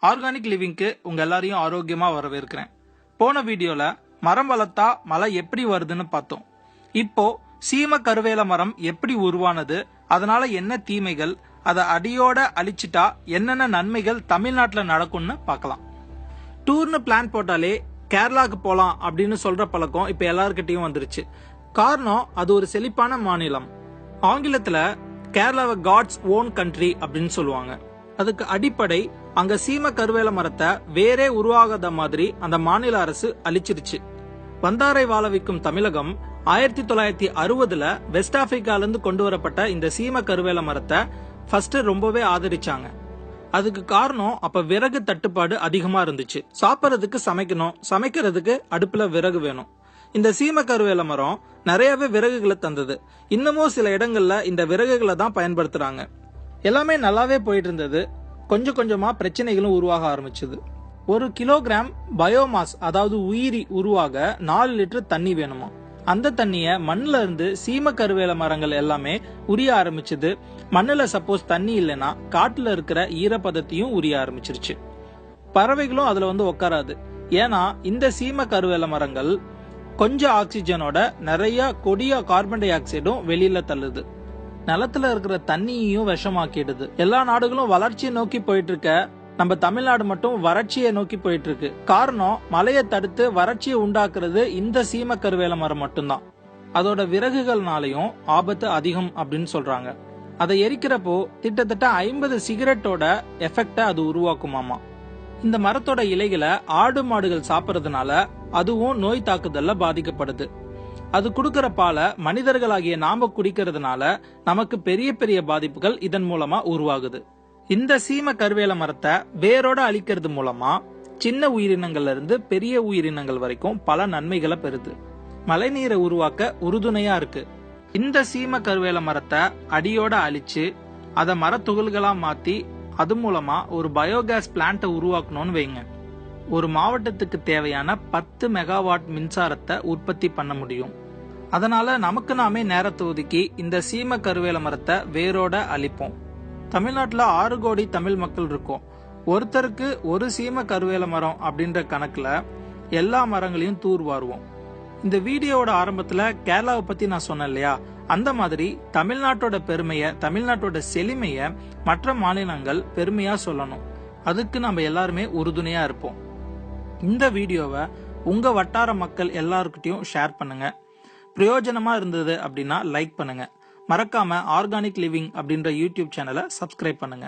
Organic லிவிங்க்கு உங்க எல்லாரையும் ஆரோக்கியமா வரவேற்கிறேன். போன வீடியோல மரம் வளர்த்தா மழை எப்படி வருதுன்னு பார்த்தோம். இப்போ சீம கருவேல மரம் எப்படி உருவானது, அதனால என்ன தீமைகள், அதை அடியோட அழிச்சிட்டா என்னென்ன நன்மைகள் தமிழ்நாட்டில் நடக்கும்னு பார்க்கலாம். டூர்னு பிளான் போட்டாலே கேரளாக்கு போலாம் அப்படின்னு சொல்ற பழக்கம் இப்ப எல்லார்கிட்டயும் வந்துருச்சு. காரணம், அது ஒரு செழிப்பான மாநிலம். ஆங்கிலத்துல கேரளாவை காட்ஸ் ஓன் கண்ட்ரி அப்படின்னு சொல்லுவாங்க. அதுக்கு அடிப்படை, அங்க சீம கருவேல மரத்தை வேறே உருவாகாத மாதிரி அந்த மாநில அரசு அழிச்சிருச்சு. வந்தாரை வாழ வைக்கும் தமிழகம் 1960ல வெஸ்ட் ஆப்பிரிக்கால இருந்து கொண்டு வரப்பட்ட இந்த சீம கருவேல மரத்தை ஃபர்ஸ்ட் ரொம்பவே ஆதரிச்சாங்க. அதுக்கு காரணம், அப்ப விறகு தட்டுப்பாடு அதிகமா இருந்துச்சு. சாப்பிட்றதுக்கு சமைக்கணும், சமைக்கிறதுக்கு அடுப்புல விறகு வேணும். இந்த சீம கருவேல மரம் நிறையவே விறகுகளை தந்தது. இன்னமும் சில இடங்கள்ல இந்த விறகுகளை தான் பயன்படுத்துறாங்க. எல்லாமே நல்லாவே போயிட்டு இருந்தது. கொஞ்சம் கொஞ்சமா பிரச்சனைகளும் உருவாக ஆரம்பிச்சது. 1 கிலோகிராம் பயோமாஸ், அதாவது உயிரி உருவாக 4 லிட்டர் தண்ணி வேணுமா. அந்த தண்ணிய மண்ணுல இருந்து சீம கருவேல மரங்கள் எல்லாமே உரிய ஆரம்பிச்சது. மண்ணுல சப்போஸ் தண்ணி இல்லைன்னா காட்டுல இருக்கிற ஈரப்பதத்தையும் உரிய ஆரம்பிச்சிருச்சு. பறவைகளும் அதுல வந்து உட்காராது. ஏன்னா இந்த சீம கருவேல மரங்கள் கொஞ்சம் ஆக்சிஜனோட நிறைய கொடிய கார்பன் டை ஆக்சைடும் வெளியில தள்ளுது. நிலத்துல இருக்கிற தண்ணியையும் விஷமாக்கிடுது. எல்லா நாடுகளும் வளர்ச்சியை நோக்கி போயிட்டு இருக்க, நம்ம தமிழ்நாடு மட்டும் வறட்சியை நோக்கி போயிட்டு இருக்கு. காரணம், மழையை தடுத்து வறட்சியை உண்டாக்குறது இந்த சீம கருவேல மரம் மட்டும்தான். அதோட விறகுகள்னாலையும் ஆபத்து அதிகம் அப்படின்னு சொல்றாங்க. அதை எரிக்கிறப்போ கிட்டத்தட்ட 50 சிகரெட்டோட எஃபெக்ட அது உருவாக்குமாமா. இந்த மரத்தோட இலைகளை ஆடு மாடுகள் சாப்பிட்றதுனால அதுவும் நோய் தாக்குதல்ல பாதிக்கப்படுது. அது கொடுக்கற பாலை மனிதர்களாகிய நாம குடிக்கிறதுனால நமக்கு பெரிய பெரிய பாதிப்புகள் இதன் மூலமா உருவாகுது. இந்த சீம கருவேல மரத்தை வேரோட அழிக்கிறது மூலமா சின்ன உயிரினங்கள்ல இருந்து பெரிய உயிரினங்கள் வரைக்கும் பல நன்மைகளை பெறுது. மழைநீரை உருவாக்க உறுதுணையா இருக்கு. இந்த சீம கருவேல மரத்தை அடியோட அழிச்சு அதை மரத்துகள்களா மாத்தி அது மூலமா ஒரு பயோகேஸ் பிளான்ட்டை உருவாக்கணும்னு வைங்க. ஒரு மாவட்டத்துக்கு தேவையான 10 மெகாவாட் மின்சாரத்தை உற்பத்தி பண்ண முடியும். அதனால நமக்கு நாமே நேரத்தை ஒதுக்கி இந்த சீம கருவேல மரத்தை வேரோட அழிப்போம். தமிழ்நாட்டுல 6 கோடி தமிழ் மக்கள் இருக்கோம். ஒருத்தருக்கு ஒரு சீம கருவேல மரம் அப்படின்ற கணக்குல எல்லா மரங்களையும் தூர்வாருவோம். இந்த வீடியோவோட ஆரம்பத்துல கேரளாவை பத்தி நான் சொன்னேன் இல்லையா, அந்த மாதிரி தமிழ்நாட்டோட பெருமைய, தமிழ்நாட்டோட செழுமைய மற்ற மாநிலங்கள் பெருமையா சொல்லணும். அதுக்கு நம்ம எல்லாருமே உறுதுணையா இருப்போம். இந்த வீடியோவை உங்க வட்டார மக்கள் எல்லாருக்கிட்டையும் ஷேர் பண்ணுங்க. பிரயோஜனமா இருந்தது அப்படின்னா லைக் பண்ணுங்க. மறக்காம ஆர்கானிக் லிவிங் அப்படின்ற யூடியூப் சேனலை சப்ஸ்கிரைப் பண்ணுங்க.